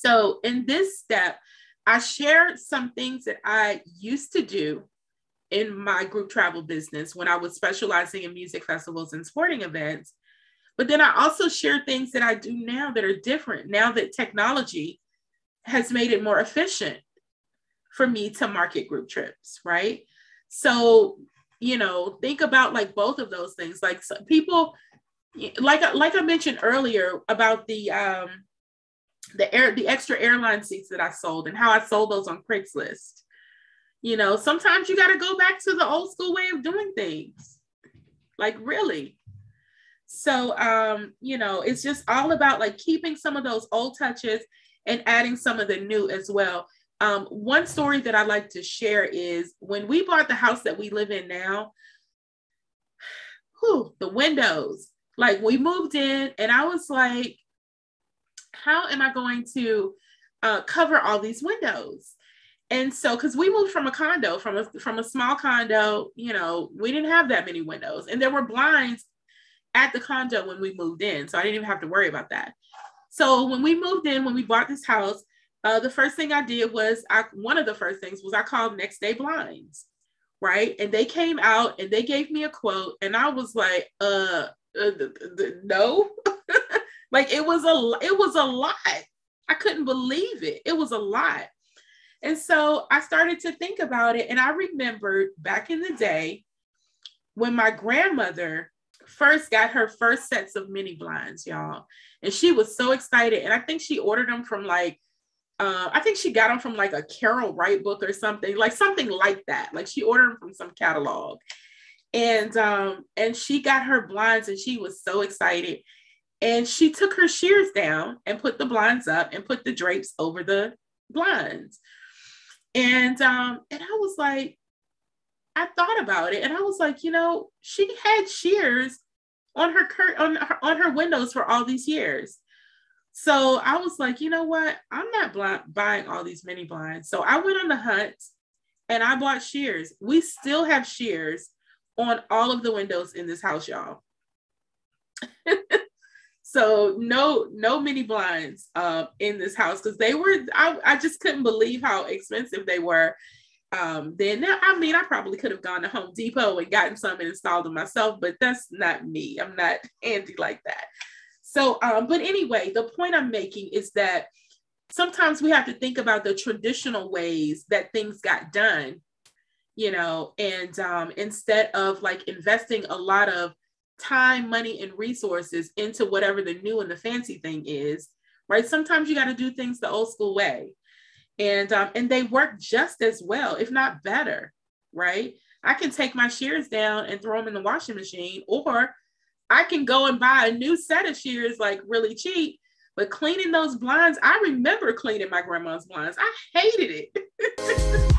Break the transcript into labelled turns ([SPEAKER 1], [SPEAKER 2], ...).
[SPEAKER 1] So in this step, I shared some things that I used to do in my group travel business when I was specializing in music festivals and sporting events. But then I also share things that I do now that are different now that technology has made it more efficient for me to market group trips, right? So, think about like both of those things. Like people, like I mentioned earlier about the extra airline seats that I sold and how I sold those on Craigslist. Sometimes you got to go back to the old school way of doing things, like really. So, it's just all about like keeping some of those old touches and adding some of the new as well. One story that I like to share is when we bought the house that we live in now, the windows, like we moved in and I was like, how am I going to cover all these windows? And so, because we moved from a condo, from a small condo, we didn't have that many windows and there were blinds at the condo when we moved in. So I didn't even have to worry about that. So when we moved in, when we bought this house, the first thing I did was one of the first things was I called Next Day Blinds, right? And they came out and they gave me a quote and I was like, no, like it was a lot. I couldn't believe it. It was a lot. And so I started to think about it. And I remembered back in the day when my grandmother first got her first sets of mini blinds, y'all. And she was so excited. And I think she ordered them from I think she got them from like a Carol Wright book or something like that. Like she ordered them from some catalog. And she got her blinds and she was so excited. And she took her shears down and put the blinds up and put the drapes over the blinds. And I was like, I thought about it and I was like, she had shears on her windows for all these years. So I was like, you know what? I'm not buying all these mini blinds. So I went on the hunt and I bought shears. We still have shears on all of the windows in this house, y'all. So no mini blinds in this house because I just couldn't believe how expensive they were. Then I probably could have gone to Home Depot and gotten some and installed them myself, but that's not me. I'm not handy like that. So, but anyway, the point I'm making is that sometimes we have to think about the traditional ways that things got done, and instead of like investing a lot of time, money, and resources into whatever the new and the fancy thing is, right? Sometimes you got to do things the old school way. And they work just as well, if not better, right? I can take my shears down and throw them in the washing machine, or I can go and buy a new set of shears like really cheap. But cleaning those blinds, I remember cleaning my grandma's blinds. I hated it.